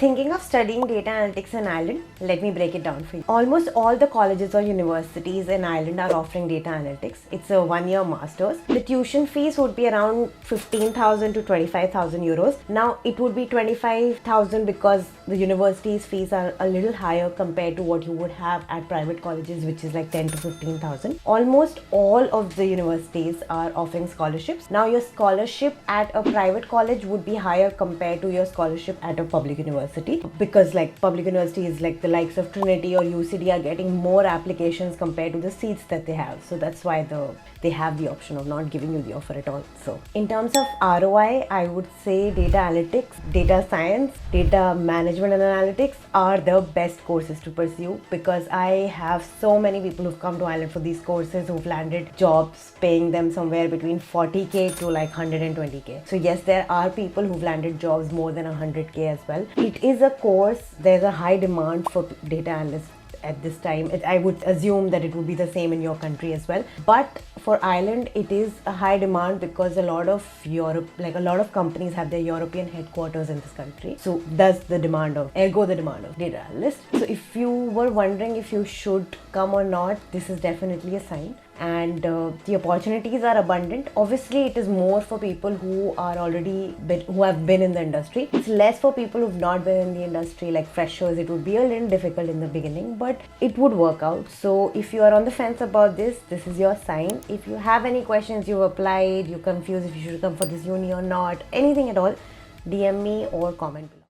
Thinking of studying data analytics in Ireland? Let me break it down for you. Almost all the colleges or universities in Ireland are offering data analytics. It's a 1-year master's. The tuition fees would be around 15,000 to 25,000 euros. Now it would be 25,000 because the university's fees are a little higher compared to what you would have at private colleges, which is like 10 to 15,000. Almost all of the universities are offering scholarships. Now your scholarship at a private college would be higher compared to your scholarship at a public university, because like public universities like the likes of Trinity or UCD are getting more applications compared to the seats that they have. So that's why they have the option of not giving you the offer at all. So in terms of ROI, I would say data analytics, data science, data management and analytics are the best courses to pursue, because I have so many people who've come to Ireland for these courses who've landed jobs paying them somewhere between 40k to like 120k. So yes, there are people who've landed jobs more than 100k as well. It is a course, there's a high demand for data analysts at this time. I would assume that it would be the same in your country as well. But for Ireland, it is a high demand because a lot of companies have their European headquarters in this country. So thus the demand of data analysts. So if you were wondering if you should come or not, this is definitely a sign. And the opportunities are abundant. Obviously, it is more for people who have been in the industry. It's less for people who've not been in the industry, like freshers. It would be a little difficult in the beginning, but it would work out. So if you are on the fence about this is your sign. If you have any questions, you've applied, you're confused if you should come for this uni or not, anything at all, DM me or comment below.